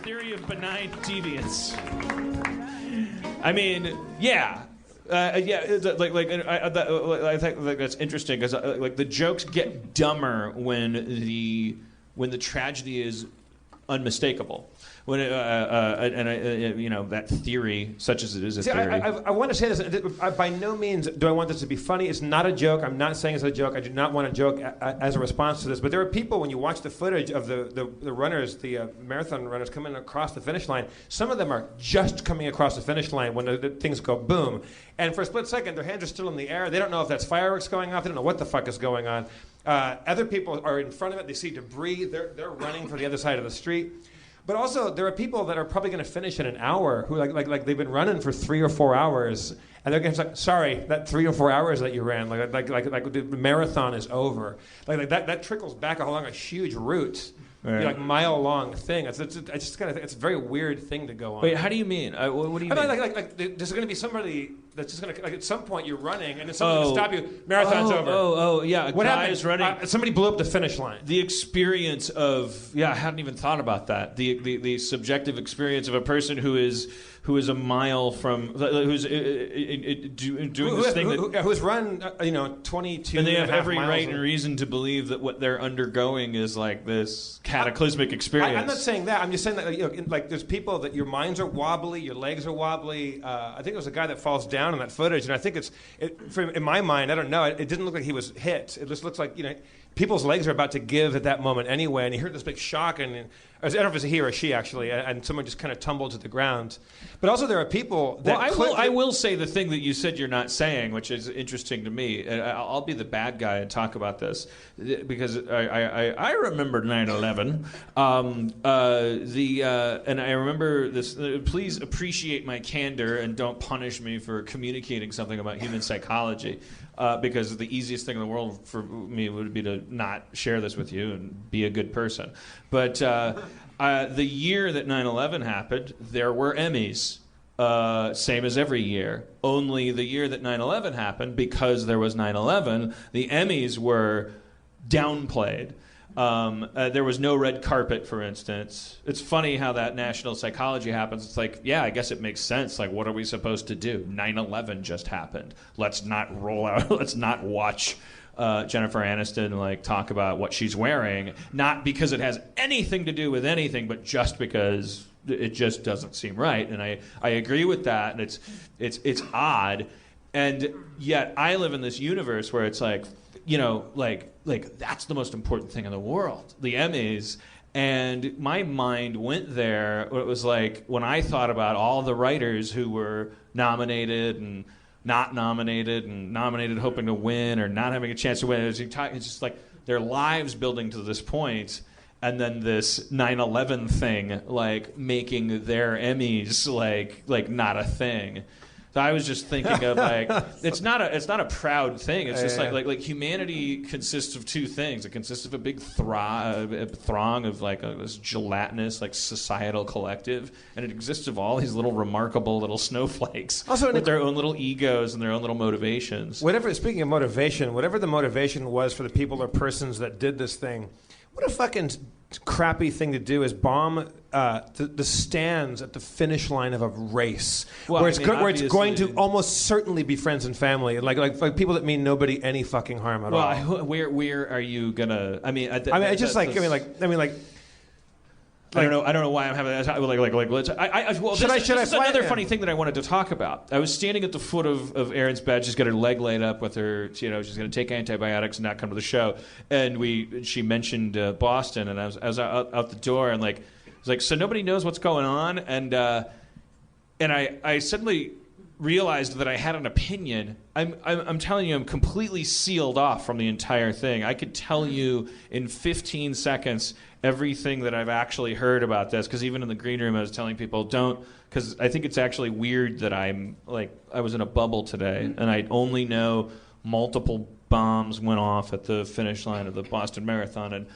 theory of benign deviance. I mean, yeah. I think that's interesting because the jokes get dumber when the tragedy is unmistakable. When that theory, such as it is a theory. I want to say this. By no means do I want this to be funny. It's not a joke. I'm not saying it's a joke. I do not want a joke as a response to this. But there are people, when you watch the footage of the runners, the marathon runners coming across the finish line, some of them are just coming across the finish line when the things go boom. And for a split second, their hands are still in the air. They don't know if that's fireworks going off. They don't know what the fuck is going on. Other people are in front of it. They see debris. They're running for the other side of the street. But also, there are people that are probably going to finish in an hour who like they've been running for 3 or 4 hours, and they're going to say, "Sorry, that 3 or 4 hours that you ran, like the marathon is over." Like that trickles back along a huge route, like mile-long thing. It's just kind of it's a very weird thing to go on. Wait, how do you mean? What do you mean? Like there's going to be somebody that's just going to at some point you're running and then someone's going to stop you. Marathon's over. Yeah. What happened? Running. Somebody blew up the finish line. The experience of I hadn't even thought about that. The subjective experience of a person who is a mile from who's doing this thing who's run 22 and they have every miles right and reason to believe that what they're undergoing is like this cataclysmic experience. I'm not saying that. I'm just saying that like there's people that your minds are wobbly, your legs are wobbly. I think it was a guy that falls down in that footage, and I think in my mind, I don't know. It didn't look like he was hit. It just looks like people's legs are about to give at that moment anyway, and he heard this big shock, and I don't know if it was a he or a she actually, and someone just kind of tumbled to the ground. But also there are people that... Well, I will say the thing that you said you're not saying, which is interesting to me. I'll be the bad guy and talk about this, because I remember 9/11. And I remember this... Please appreciate my candor and don't punish me for communicating something about human psychology. Because the easiest thing in the world for me would be to not share this with you and be a good person. But the year that 9/11 happened, there were Emmys, same as every year. Only the year that 9/11 happened, because there was 9/11, the Emmys were downplayed. There was no red carpet, for instance. It's funny how that national psychology happens. It's like, yeah, I guess it makes sense. Like, what are we supposed to do? 9/11 just happened. Let's not roll out. Let's not watch Jennifer Aniston talk about what she's wearing. Not because it has anything to do with anything, but just because it just doesn't seem right. And I agree with that. And it's odd. And yet I live in this universe where it's like, that's the most important thing in the world, the Emmys. And my mind went there. It was like when I thought about all the writers who were nominated and not nominated and nominated hoping to win or not having a chance to win. It's just like their lives building to this point, and then this 9/11 thing, making their Emmys not a thing. So I was just thinking of it's not a proud thing. It's just like humanity consists of two things. It consists of a big throng of this gelatinous societal collective, and it exists of all these little remarkable little snowflakes with their own little egos and their own little motivations. Speaking of motivation, whatever the motivation was for the people or persons that did this thing, what a fucking crappy thing to do is bomb the stands at the finish line of a race, where it's going to almost certainly be friends and family, like people that mean nobody any fucking harm at all. Well, where are you gonna? I mean, I don't know why I'm having that. This is another funny thing that I wanted to talk about. I was standing at the foot of Erin's bed. She's got her leg laid up with her. She's going to take antibiotics and not come to the show. And she mentioned Boston, and I was out the door, and I was like, so nobody knows what's going on, and I suddenly realized that I had an opinion. I'm telling you, I'm completely sealed off from the entire thing. I could tell you in 15 seconds everything that I've actually heard about this, because even in the green room I was telling people, because I think it's actually weird that I was in a bubble today, and I only know multiple bombs went off at the finish line of the Boston Marathon, and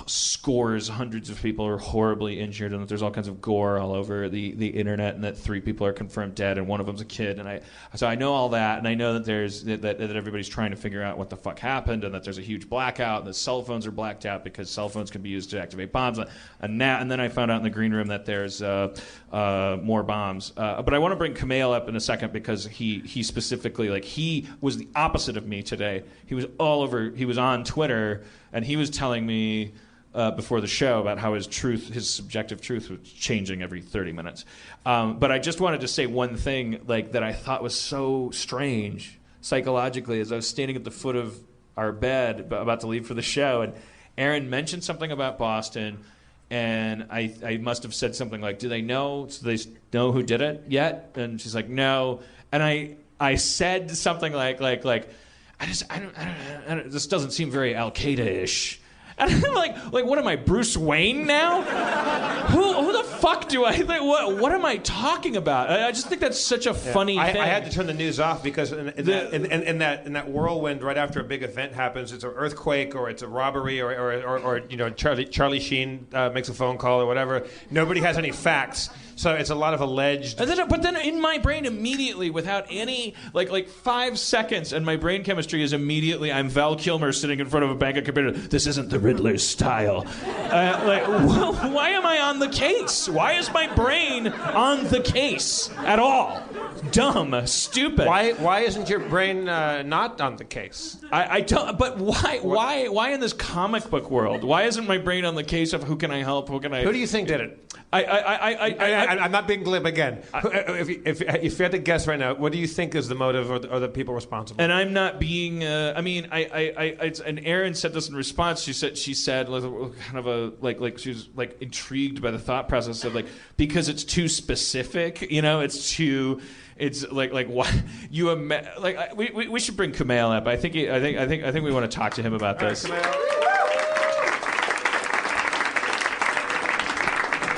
scores, hundreds of people are horribly injured, and that there's all kinds of gore all over the internet, and that 3 people are confirmed dead, and one of them's a kid. And so I know all that, and I know that there's that everybody's trying to figure out what the fuck happened, and that there's a huge blackout, and the cell phones are blacked out because cell phones can be used to activate bombs. And then I found out in the green room that there's more bombs. But I want to bring Kumail up in a second because he specifically, like, he was the opposite of me today. He was all over. He was on Twitter. And he was telling me before the show about how his subjective truth was changing every 30 minutes. But I just wanted to say one thing, like, that I thought was so strange psychologically, as I was standing at the foot of our bed about to leave for the show, and Aaron mentioned something about Boston, and I must have said something like, "Do they know who did it yet?" And she's like, "No." And I said something like. I don't, this doesn't seem very Al-Qaeda-ish. And I'm like, what am I, Bruce Wayne now? Who the fuck do I think? What am I talking about? I just think that's such a funny thing. I had to turn the news off because in that whirlwind right after a big event happens, it's an earthquake or it's a robbery or Charlie Sheen makes a phone call or whatever. Nobody has any facts, so it's a lot of alleged. But then in my brain immediately, without any like 5 seconds, and my brain chemistry is immediately, I'm Val Kilmer sitting in front of a bank of computer. This isn't the Riddler's style. Why am I on the case? Why is my brain on the case at all? Dumb, stupid. Why isn't your brain not on the case? I don't. But why in this comic book world? Why isn't my brain on the case of who can I help? Who do you think did it? I'm not being glib again. If you had to guess right now, what do you think is the motive or the people responsible? And I'm not being. And Erin said this in response. She said kind of she was like intrigued by the thought process of because it's too specific. It's like why you we should bring Kumail up. I think we want to talk to him about this.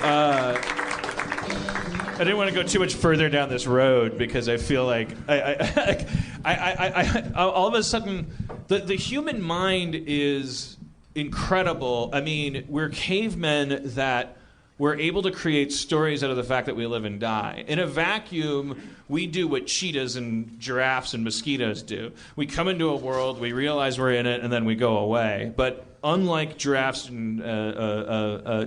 I didn't want to go too much further down this road because I feel like I all of a sudden the human mind is incredible. I mean, we're cavemen that we're able to create stories out of the fact that we live and die. In a vacuum, we do what cheetahs and giraffes and mosquitoes do. We come into a world, we realize we're in it, and then we go away. But unlike giraffes and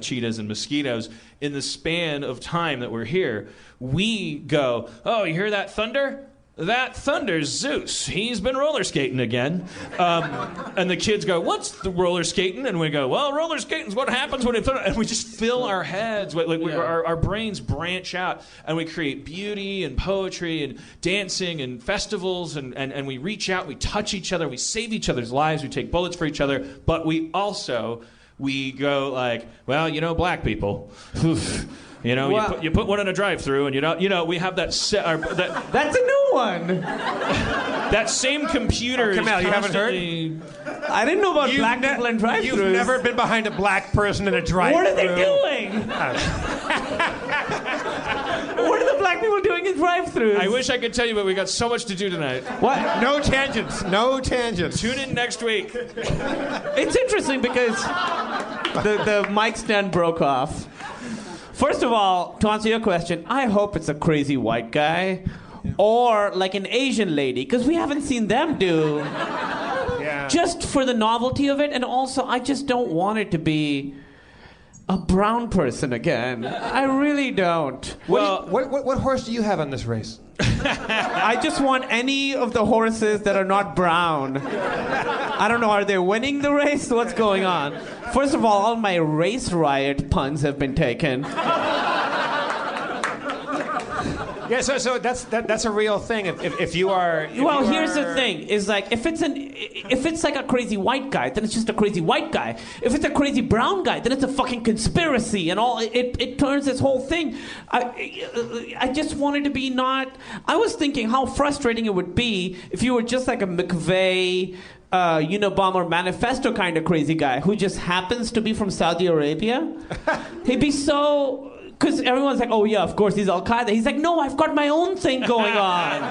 cheetahs and mosquitoes, in the span of time that we're here, we go, oh, you hear that thunder? That thunder's Zeus. He's been roller skating again. And the kids go, what's the roller skating? And we go, well, roller skating's what happens when it thunder. And we just fill our heads. Our brains branch out. And we create beauty and poetry and dancing and festivals. And we reach out, we touch each other, we save each other's lives, we take bullets for each other. But we go like, well, black people. You put one in a drive-through, and we have that. That's a new one. That same computer. Oh, Kumail, you haven't heard? I didn't know about black people in drive-thrus. You've never been behind a black person in a drive-thru. What are they doing? What are the black people doing in drive-thrus? I wish I could tell you, but we got so much to do tonight. What? No tangents. Tune in next week. It's interesting because the mic stand broke off. First of all, to answer your question, I hope it's a crazy white guy or like an Asian lady, because we haven't seen them do. Yeah. Just for the novelty of it, and also I just don't want it to be a brown person again. I really don't. What horse do you have on this race? I just want any of the horses that are not brown. I don't know, are they winning the race? What's going on? First of all my race riot puns have been taken. Yeah, so that's a real thing. If you are. Well, here's the thing: is like if it's like a crazy white guy, then it's just a crazy white guy. If it's a crazy brown guy, then it's a fucking conspiracy, and all. It turns this whole thing. I just wanted to be not. I was thinking how frustrating it would be if you were just like a McVeigh. Unabomber manifesto kind of crazy guy who just happens to be from Saudi Arabia. He'd be so. Because everyone's like, oh yeah, of course he's Al-Qaeda. He's like, no, I've got my own thing going on.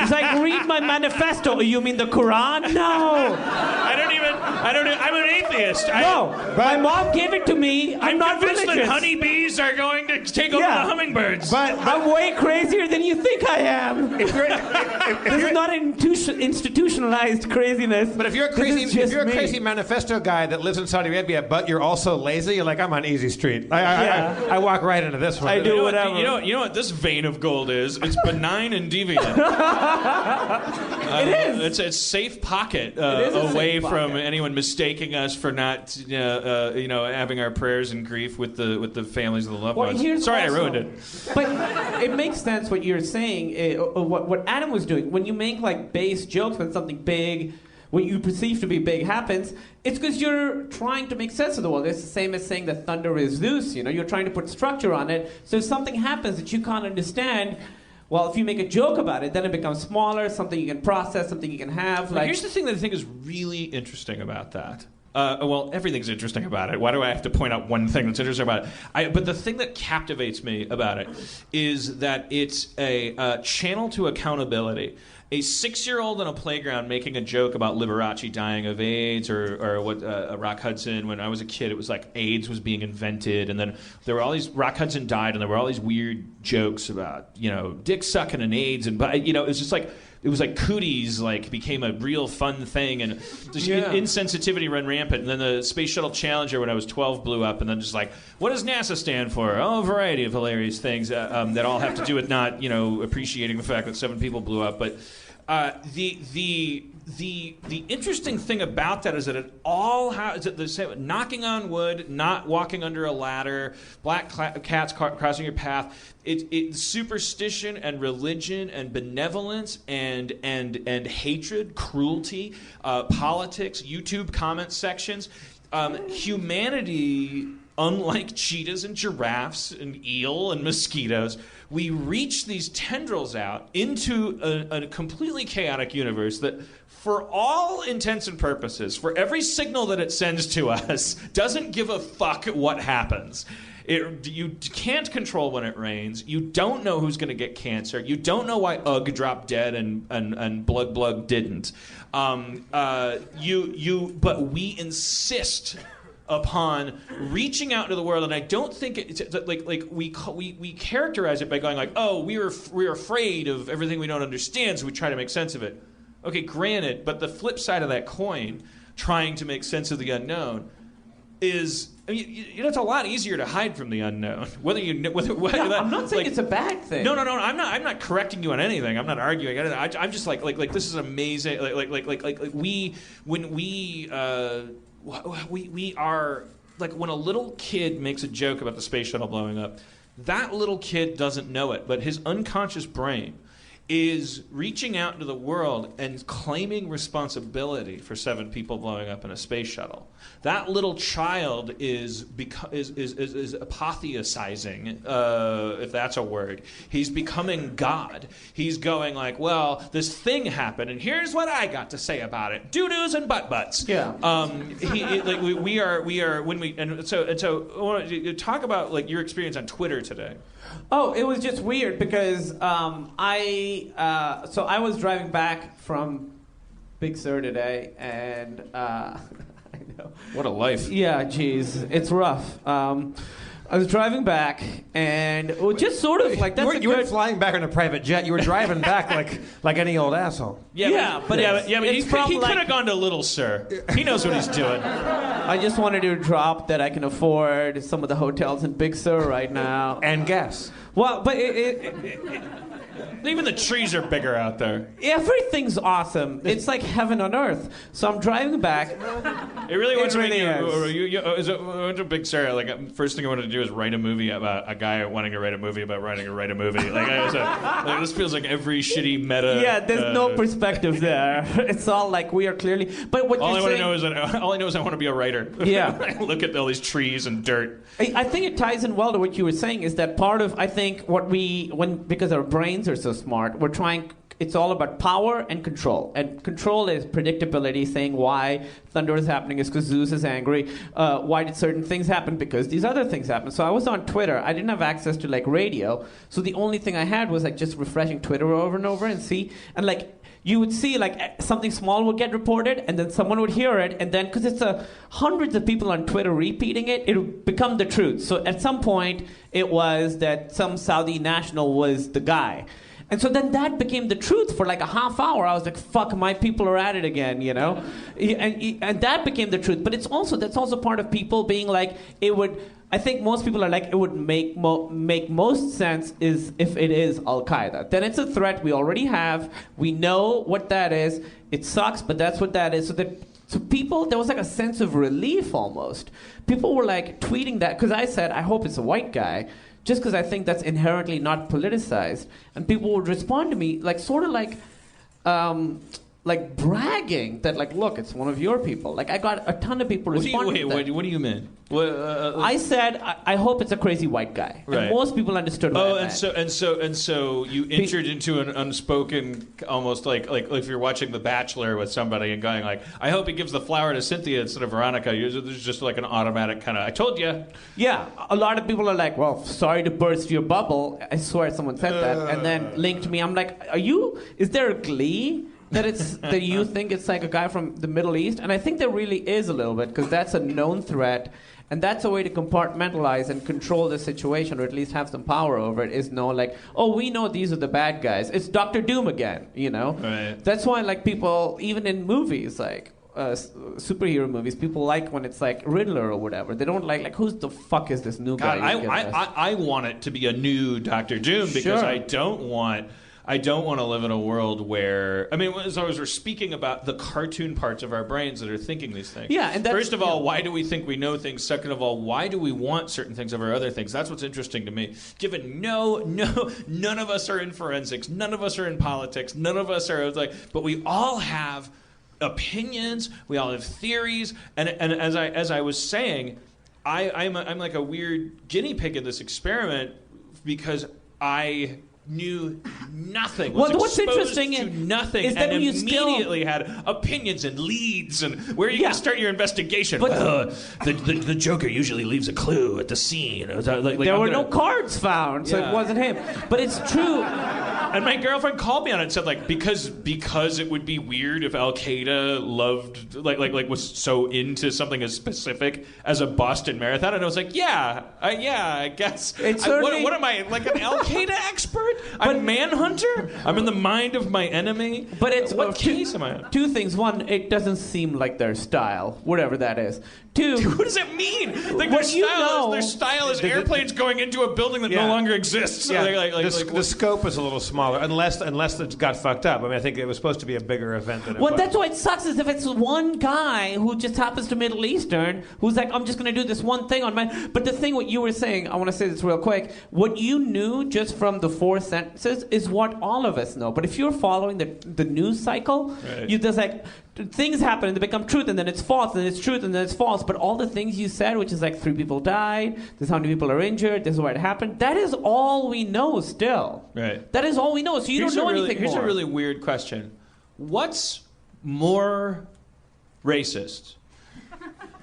He's like, read my manifesto. You mean the Quran? No. I don't even. I don't. I'm an atheist. No, my mom gave it to me. I'm not convinced religious. that honeybees are going to take over the hummingbirds. But I'm way crazier than you think I am. if you're, This is not institutionalized craziness. but if you're a crazy manifesto guy that lives in Saudi Arabia, but you're also lazy, you're like, I'm on easy street. I walk right into this one. I do whatever. You know what this vein of gold is? It's benign and deviant. It is. It's safe pocket is a away safe from pocket. anyone mistaking us for not, having our prayers and grief with the families of the loved ones. Sorry, I ruined it. But it makes sense what you're saying. What Adam was doing when you make like base jokes when something big, what you perceive to be big happens. It's because you're trying to make sense of the world. It's the same as saying that thunder is Zeus. You're trying to put structure on it. So if something happens that you can't understand. Well, if you make a joke about it, then it becomes smaller, something you can process, something you can have. Like, here's the thing that I think is really interesting about that. Well, everything's interesting about it. Why do I have to point out one thing that's interesting about it? But the thing that captivates me about it is that it's a channel to accountability. A 6-year-old on a playground making a joke about Liberace dying of AIDS, or what Rock Hudson. When I was a kid, it was like AIDS was being invented, and then there were all these. Rock Hudson died, and there were all these weird jokes about dick sucking and AIDS, and it was just like. It was like cooties became a real fun thing, and just insensitivity ran rampant. And then the Space Shuttle Challenger when I was 12 blew up, and then just like, what does NASA stand for? Oh, a variety of hilarious things that all have to do with not appreciating the fact that 7 people blew up. But the interesting thing about that is that it all has the same: knocking on wood, not walking under a ladder, black cats crossing your path. It's superstition and religion and benevolence and hatred, cruelty, politics, YouTube comment sections, humanity. Unlike cheetahs and giraffes and eel and mosquitoes, we reach these tendrils out into a completely chaotic universe that, for all intents and purposes, for every signal that it sends to us, doesn't give a fuck what happens. You can't control when it rains. You don't know who's going to get cancer. You don't know why Ugg dropped dead and Blug didn't. But we insist upon reaching out into the world, and I don't think it's we characterize it by going like, oh, we're afraid of everything we don't understand, so we try to make sense of it. Okay, granted, but the flip side of that coin, trying to make sense of the unknown, is it's a lot easier to hide from the unknown. I'm not saying it's a bad thing. No. I'm not correcting you on anything. I'm not arguing. I'm just like this is amazing. We are like when a little kid makes a joke about the space shuttle blowing up, that little kid doesn't know it, but his unconscious brain is reaching out into the world and claiming responsibility for 7 people blowing up in a space shuttle. That little child is apotheosizing, if that's a word. He's becoming God. He's going like, well, this thing happened, and here's what I got to say about it: doo-doos and butt-butts. Yeah. We are when we and so I want to talk about like your experience on Twitter today. Oh, it was just weird because I was driving back from Big Sur today, and I know. What a life. Yeah, geez, it's rough. I was driving back, and it was just sort of like you weren't flying back on a private jet. You were driving back like any old asshole. But he could have gone to Little Sir. He knows what he's doing. I just wanted to drop that I can afford some of the hotels in Big Sur right now. And gas. Well, but even the trees are bigger out there. Everything's awesome. It's like heaven on earth. So I'm driving back. It really wants to make is. I went to Big Sur. Like, first thing I wanted to do is write a movie about a guy wanting to write a movie about writing to write a movie. This feels like every shitty meta. Yeah, there's no perspective there. It's all like we are clearly. But what all you're saying, all I know is I want to be a writer. Yeah. I look at all these trees and dirt. I think it ties in well to what you were saying. Is that part of because our brains are so smart, we're trying. It's all about power and control. And control is predictability, saying why thunder is happening is because Zeus is angry. Why did certain things happen? Because these other things happen. So I was on Twitter. I didn't have access to like radio. So the only thing I had was like just refreshing Twitter over and over and see. And like you would see like something small would get reported, and then someone would hear it, and then because it's hundreds of people on Twitter repeating it, it would become the truth. So at some point, it was that some Saudi national was the guy. And so then that became the truth for like a half hour. I was like, fuck, my people are at it again, you know? And that became the truth. But that's also part of people being like, I think most people are like, it would make most sense is if it is Al-Qaeda. Then it's a threat we already have. We know what that is. It sucks, but that's what that is. So people, there was like a sense of relief almost. People were like tweeting that, because I said, I hope it's a white guy, just because I think that's inherently not politicized. And people would respond to me like sort of like bragging that like, look, it's one of your people. Like I got a ton of people responding. What do you mean? I said I hope it's a crazy white guy. Right. And most people understood what I meant. and so you entered into an unspoken, almost like if you're watching The Bachelor with somebody and going like, I hope he gives the flower to Cynthia instead of Veronica. There's just like an automatic kind of, I told you. Yeah, a lot of people are like, well, sorry to burst your bubble. I swear someone said that, and then linked me. I'm like, is there a glee that you think it's like a guy from the Middle East? And I think there really is a little bit, because that's a known threat. And that's a way to compartmentalize and control the situation, or at least have some power over it, is know like, oh, we know these are the bad guys. It's Dr. Doom again, you know? Right. That's why like people, even in movies, like superhero movies, people like when it's like Riddler or whatever. They don't like who's the fuck is this new guy? I want it to be a new Dr. Doom, because Sure. I don't want to live in a world where, I mean, as always, we're speaking about the cartoon parts of our brains that are thinking these things. Yeah, and that's, first of all, why do we think we know things? Second of all, why do we want certain things over other things? That's what's interesting to me. Given none of us are in forensics, none of us are in politics, none of us are like, but we all have opinions, we all have theories, and as I was saying, I'm like a weird guinea pig in this experiment, because I knew nothing. Was what's interesting to nothing, is that and you immediately had opinions and leads, and where are you going to start your investigation? But the Joker usually leaves a clue at the scene. There were no cards found, so it wasn't him. But it's true. And my girlfriend called me on it and said, like, because it would be weird if Al Qaeda loved, was so into something as specific as a Boston Marathon. And I was like, I guess. What am I, like an Al Qaeda expert? I'm Manhunter? I'm in the mind of my enemy? But it's what case am I in? Two things. One, it doesn't seem like their style, whatever that is. Two, what does it mean? Like their style is airplanes going into a building that no longer exists. Yeah. The scope is a little smaller, unless it got fucked up. I mean, I think it was supposed to be a bigger event than it well, was. that's why it sucks, is if it's one guy who just happens to Middle Eastern, who's like, I'm just going to do this one thing on my... But the thing, what you were saying, I want to say this real quick, what you knew just from the 4 sentences is what all of us know. But if you're following the news cycle, there's like... Things happen and they become truth, and then it's false, and then it's truth, and then it's false. But all the things you said, which is like 3 people died, this is how many people are injured, this is where it happened, that is all we know still. Right. That is all we know. So you don't know anything more. Here's a really weird question. What's more racist?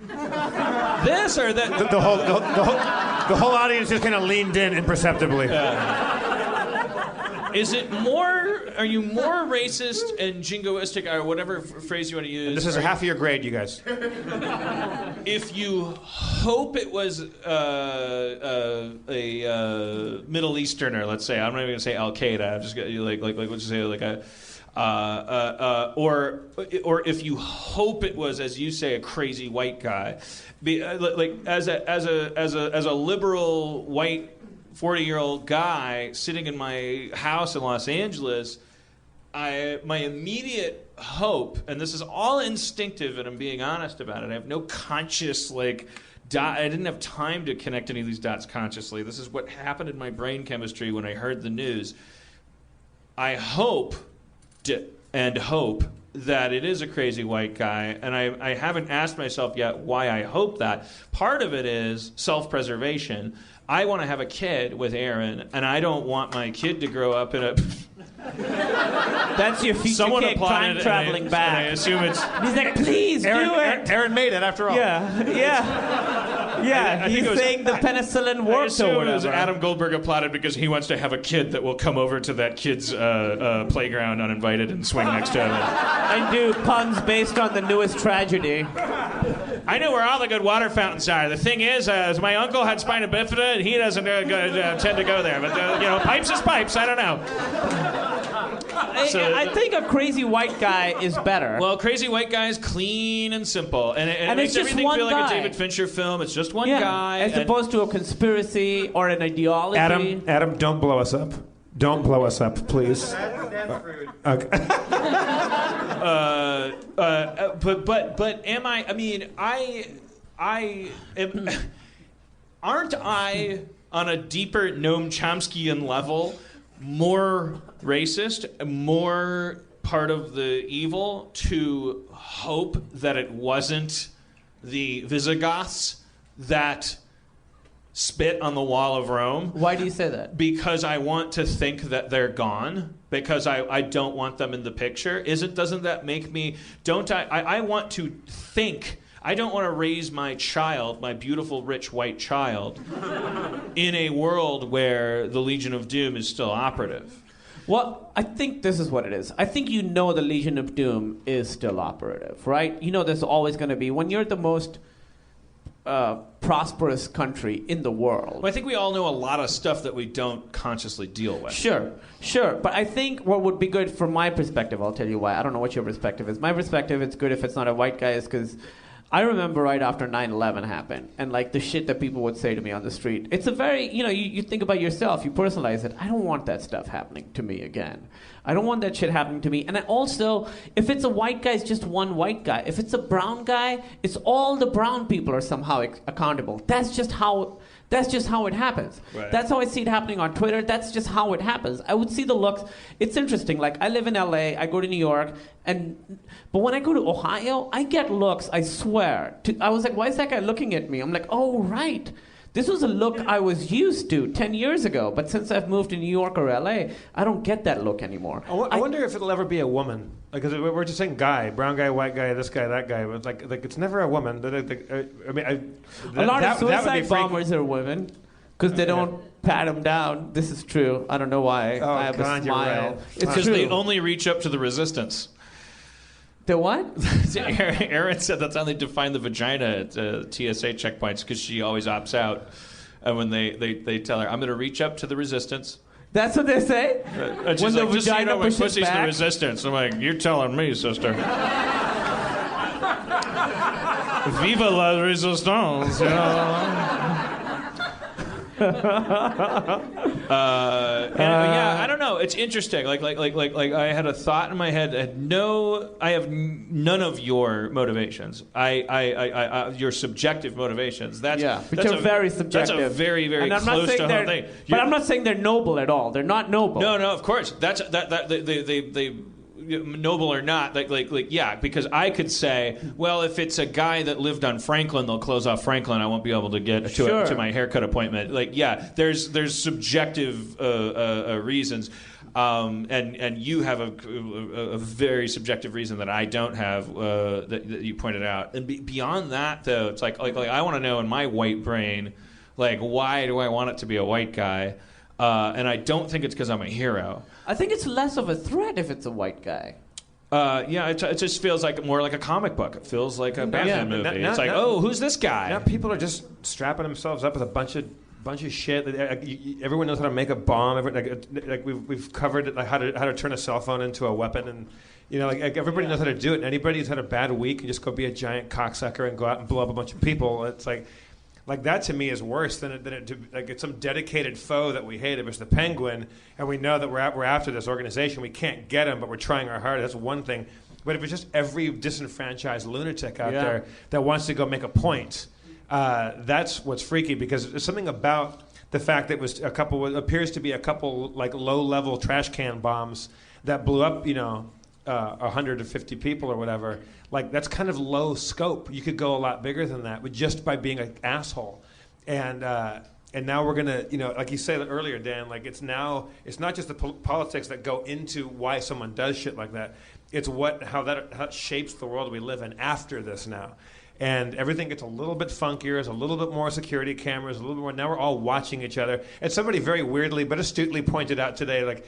This or that? The whole audience just kind of leaned in imperceptibly. Is it more? Are you more racist and jingoistic, or whatever phrase you want to use? And this is half of your grade, you guys. If you hope it was a Middle Easterner, let's say, I'm not even going to say Al Qaeda. I'm just going to like let's say like a. Or if you hope it was, as you say, a crazy white guy, as a liberal white 40-year-old guy sitting in my house in Los Angeles, my immediate hope, and this is all instinctive, and I'm being honest about it, I have no conscious, I didn't have time to connect any of these dots consciously. This is what happened in my brain chemistry when I heard the news. I hope that it is a crazy white guy, and I haven't asked myself yet why I hope that. Part of it is self-preservation. I want to have a kid with Aaron, and I don't want my kid to grow up in a... That's your future kid, time traveling back. And I assume it's... He's like, please do it. Aaron made it, after all. Yeah. Yeah, I think he's it was- saying the penicillin I worked assume or it was whatever. Adam Goldberg applauded because he wants to have a kid that will come over to that kid's playground uninvited and swing next to him. And do puns based on the newest tragedy. I know where all the good water fountains are. The thing is, my uncle had spina bifida, and he doesn't tend to go there. But pipes is pipes. I don't know. I think a crazy white guy is better. Well, crazy white guy is clean and simple, and it And makes it's just everything one feel like a guy. David Fincher film. It's just one yeah, guy, as and- opposed to a conspiracy or an ideology. Adam, don't blow us up. Don't blow us up, please. Okay. But am I? I mean, I am, aren't I on a deeper Noam Chomskyan level more racist, more part of the evil to hope that it wasn't the Visigoths that spit on the wall of Rome? Why do you say that? Because I want to think that they're gone. Because I don't want them in the picture. Doesn't that make me? Don't I want to think. I don't want to raise my child, my beautiful, rich white child, in a world where the Legion of Doom is still operative. Well, I think this is what it is. I think the Legion of Doom is still operative, right? There's always going to be, when you're the most prosperous country in the world. Well, I think we all know a lot of stuff that we don't consciously deal with. Sure. But I think what would be good from my perspective, I'll tell you why. I don't know what your perspective is. My perspective, it's good if it's not a white guy, is because I remember right after 9/11 happened, and like the shit that people would say to me on the street. It's a very, you think about yourself, you personalize it. I don't want that stuff happening to me again. I don't want that shit happening to me. And I also, if it's a white guy, it's just one white guy. If it's a brown guy, it's all the brown people are somehow accountable. That's just how it happens. Right. That's how I see it happening on Twitter. That's just how it happens. I would see the looks. It's interesting. Like, I live in LA, I go to New York, but when I go to Ohio, I get looks, I swear. I was like, why is that guy looking at me? I'm like, oh, right. This was a look I was used to 10 years ago, but since I've moved to New York or LA, I don't get that look anymore. I wonder if it'll ever be a woman. Because we're just saying guy, brown guy, white guy, this guy, that guy. But like it's never a woman. A lot of suicide bombers are women because they don't pat them down. This is true. I don't know why. Oh, I have God, a you're smile. right. It's Because true. they only reach up to the resistance. The what? Aaron said that's how they define the vagina at TSA checkpoints, because she always opts out. And when they tell her, I'm going to reach up to the resistance. That's what they say? And she's When the like, just so you vagina know, my pushes pussy's the back? resistance. I'm like, you're telling me, sister. Viva la resistance, you know? Yeah, I don't know. It's interesting. Like I had a thought in my head. I have none of your motivations. Your subjective motivations. Which are very subjective. That's a very, very and I'm close not saying to home thing. But I'm not saying they're noble at all. They're not noble. No, of course. They noble or not, because I could say, well, if it's a guy that lived on Franklin, they'll close off Franklin. I won't be able to get to my haircut appointment. There's subjective reasons, and you have a very subjective reason that I don't have that you pointed out. And beyond that, though, it's like I want to know in my white brain, why do I want it to be a white guy? And I don't think it's because I'm a hero. I think it's less of a threat if it's a white guy. It just feels more like a comic book. It feels like a Batman movie. It's like, who's this guy? Now people are just strapping themselves up with a bunch of shit. Everyone knows how to make a bomb. We've covered how to turn a cell phone into a weapon, and everybody knows how to do it. And anybody who's had a bad week can just go be a giant cocksucker and go out and blow up a bunch of people. It's like that to me is worse than it's some dedicated foe that we hate. If it's the Penguin, and we know that we're after this organization, we can't get him, but we're trying our hardest. That's one thing. But if it's just every disenfranchised lunatic out there that wants to go make a point, that's what's freaky. Because there's something about the fact that it was appears to be a couple low-level trash can bombs that blew up, 150 people or whatever. That's kind of low scope. You could go a lot bigger than that, but just by being an asshole. And now we're gonna, like you said earlier, Dan. It's not just the politics that go into why someone does shit like that. It's how that shapes the world we live in after this now. and everything gets a little bit funkier. There's a little bit more security cameras, a little bit more. Now we're all watching each other. And somebody very weirdly but astutely pointed out today, look,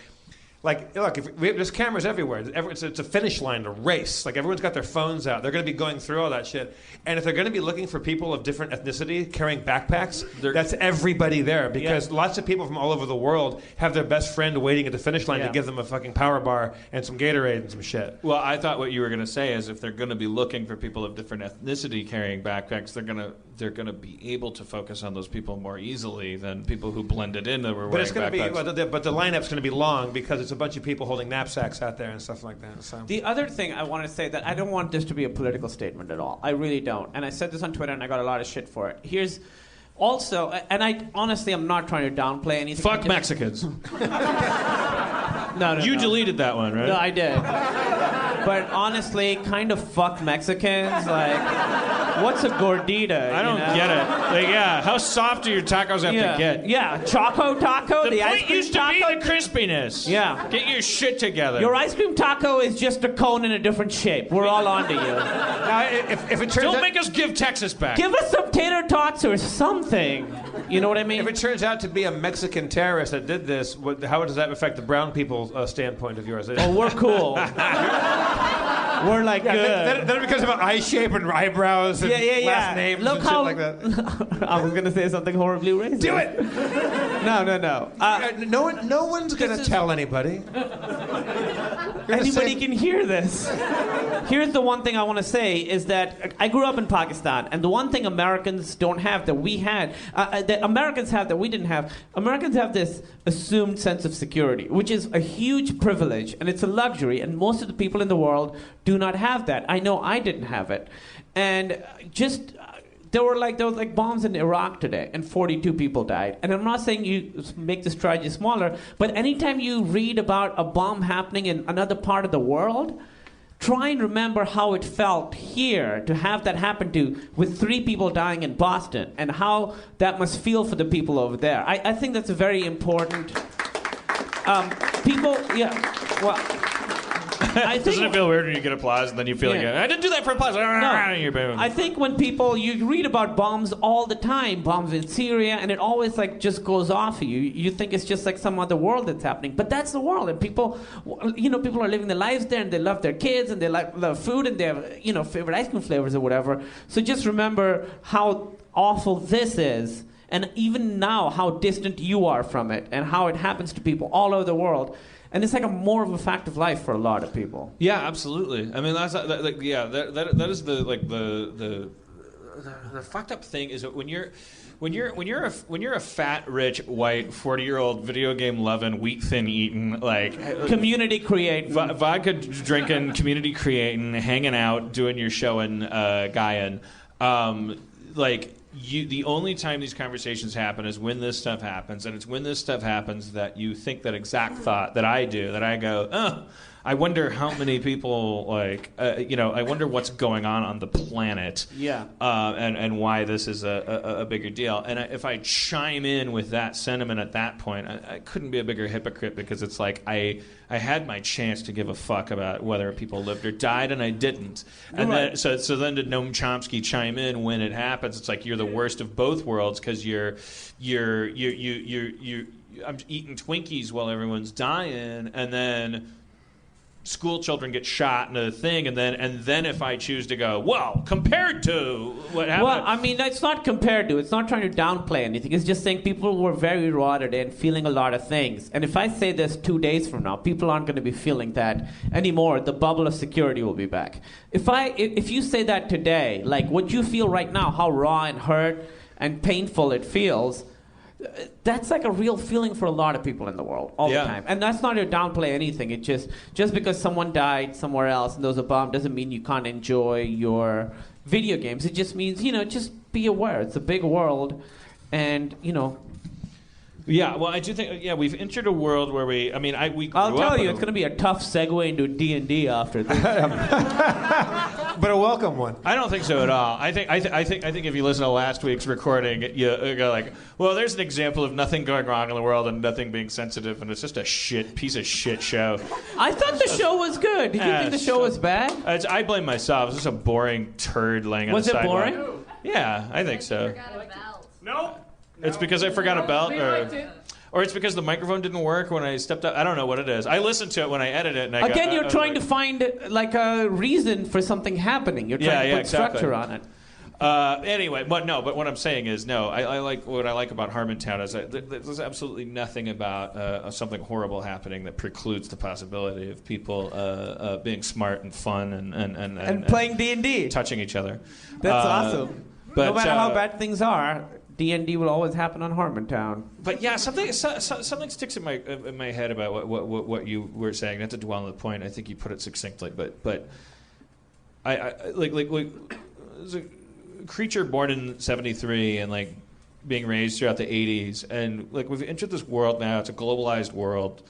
there's cameras everywhere. It's a finish line, a race. Like, everyone's got their phones out. They're going to be going through all that shit. And if they're going to be looking for people of different ethnicity carrying backpacks, that's everybody there. Because lots of people from all over the world have their best friend waiting at the finish line to give them a fucking power bar and some Gatorade and some shit. Well, I thought what you were going to say is if they're going to be looking for people of different ethnicity carrying backpacks, they're going to be able to focus on those people more easily than people who blended in that were wearing backpacks. But the lineup's going to be long because it's a bunch of people holding knapsacks out there and stuff like that. So. The other thing I want to say that I don't want this to be a political statement at all. I really don't. And I said this on Twitter and I got a lot of shit for it. Here's also, and I honestly am not trying to downplay anything. Fuck Mexicans. No. You deleted that one, right? No, I did. But honestly, kind of fuck Mexicans. Like, what's a gordita? I don't get it. Like, how soft do your tacos have to get? Yeah, Choco Taco, the ice point cream used to taco. be the crispiness. Yeah. Get your shit together. Your ice cream taco is just a cone in a different shape. We're all onto you. Now, if it turns Don't out, make us give Texas back. Give us some tater tots or something. You know what I mean? if it turns out to be a Mexican terrorist that did this, how does that affect the brown people's standpoint of yours? Oh, we're cool. We're like good. Then because of an eye shape and eyebrows and last names Look and how, shit like that. I was gonna say something horribly racist. Do it! No. No one's going to tell anybody. Anybody can hear this. Here's the one thing I want to say is that I grew up in Pakistan, and the one thing Americans don't have that we had, that Americans have that we didn't have, Americans have this assumed sense of security, which is a huge privilege, and it's a luxury, and most of the people in the world do not have that. I know I didn't have it. And just... There was like bombs in Iraq today, and 42 people died. And I'm not saying you make this tragedy smaller, but anytime you read about a bomb happening in another part of the world, try and remember how it felt here to have that happen with 3 people dying in Boston, and how that must feel for the people over there. I think that's a very important... Doesn't it feel weird when you get applause and then you feel like, I didn't do that for applause? No. I think when you read about bombs all the time, bombs in Syria, and it always just goes off of you. You think it's just like some other world that's happening, but that's the world, and people are living their lives there, and they love their kids, and they love food, and they have favorite ice cream flavors or whatever. So just remember how awful this is, and even now how distant you are from it, and how it happens to people all over the world. And it's more of a fact of life for a lot of people. Yeah, absolutely. I mean, that is the fucked up thing is that when you're a fat, rich, white, 40-year-old video game loving, wheat thin eating, community creating, vodka drinking, community creating, hanging out, doing your show in Guyana, the only time these conversations happen is when this stuff happens, and it's when this stuff happens that you think that exact thought that I do, that I go, I wonder how many people, I wonder what's going on the planet, and why this is a bigger deal. And if I chime in with that sentiment at that point, I couldn't be a bigger hypocrite, because it's like I had my chance to give a fuck about whether people lived or died, and I didn't. And then, so then to Noam Chomsky chime in when it happens, it's like you're the worst of both worlds, because you're I'm eating Twinkies while everyone's dying, and then school children get shot in a thing, and then if I choose to go, well, compared to what happened. Well, I mean, it's not compared to. It's not trying to downplay anything. It's just saying people were very raw today and feeling a lot of things. And if I say this 2 days from now, people aren't going to be feeling that anymore. The bubble of security will be back. If you say that today, what you feel right now, how raw and hurt and painful it feels, that's a real feeling for a lot of people in the world all the time. And that's not to downplay anything. It just because someone died somewhere else and there was a bomb doesn't mean you can't enjoy your video games. It just means, just be aware. It's a big world, and, Yeah, well, I do think, we've entered a world where we grew up. I'll tell you, it's going to be a tough segue into D&D after this. but a welcome one. I don't think so at all. I think if you listen to last week's recording, you go like, well, there's an example of nothing going wrong in the world and nothing being sensitive, and it's just a piece of shit show. I thought the show was good. Did you think the show was bad? I blame myself. It's just a boring turd laying on the sidewalk. Was it boring? Yeah, I think so. No. It's because I forgot a belt, or it's because the microphone didn't work when I stepped up. I don't know what it is. I listened to it when I edit it, and Again, you're trying to find like a reason for something happening. You're trying to put structure on it. Anyway, but what I'm saying is, I like what I like about Harmontown is that there's absolutely nothing about something horrible happening that precludes the possibility of people being smart and fun and playing D&D, touching each other. That's awesome. But, no matter how bad things are, D&D will always happen on Harmontown. But yeah, something sticks in my head about what you were saying. Not to dwell on the point, I think you put it succinctly. But I like there's a creature born in '73 and like being raised throughout the '80s, and like we've entered this world now. It's a globalized world,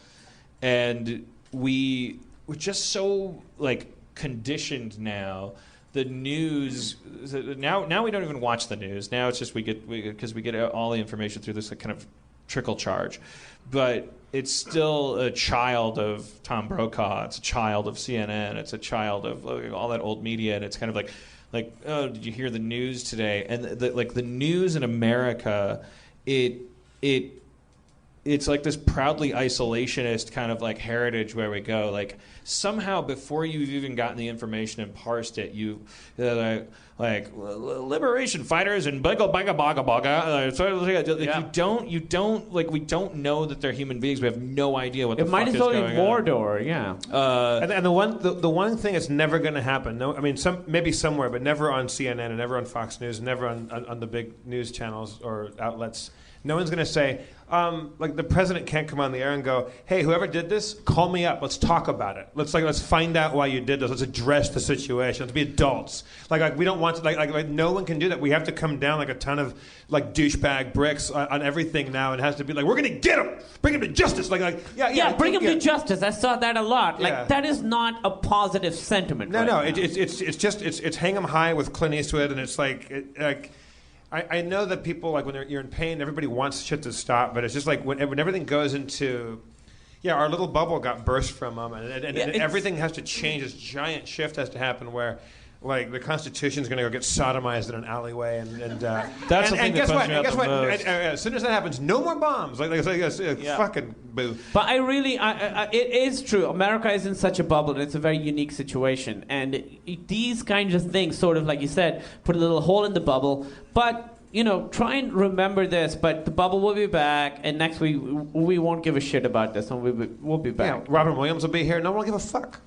and we're just so like conditioned now. The news now we don't even watch the news. Now it's just we get all the information through this kind of trickle charge, but it's still a child of Tom Brokaw. It's a child of CNN. It's a child of all that old media, and it's kind of like oh, did you hear the news today? And the news in America, it's like this proudly isolationist kind of like heritage where we go like somehow before you've even gotten the information and parsed it, you like liberation fighters and baga. You don't like we don't know that they're human beings. We have no idea what the fuck is going on. It might as well be Mordor, yeah. And the one thing that's never going to happen. No, I mean maybe somewhere, but never on CNN and never on Fox News, never on the big news channels or outlets. No one's going to say, like the president can't come on the air and go, hey, whoever did this, call me up. Let's talk about it. Let's find out why you did this. Let's address the situation. Let's be adults. Like we don't want to, like no one can do that. We have to come down like a ton of like douchebag bricks on everything now. It has to be like, we're going to get him. Bring him to justice. Bring him to justice. I saw that a lot. Like that is not a positive sentiment. No. It's hang 'em high with Clint Eastwood, and it's like. I know that people, like, when you're in pain, everybody wants shit to stop, but it's just like when everything goes into, our little bubble got burst from them, and everything has to change. This giant shift has to happen where, like, the Constitution's going to go get sodomized in an alleyway, and that's the thing that bums me out the most. As soon as that happens, no more bombs. Fucking boo. But it is true. America is in such a bubble, and it's a very unique situation. And these kinds of things, sort of like you said, put a little hole in the bubble. But try and remember this. But the bubble will be back, and next week we won't give a shit about this, and we'll be back. Yeah, Robin Williams will be here. No one will give a fuck.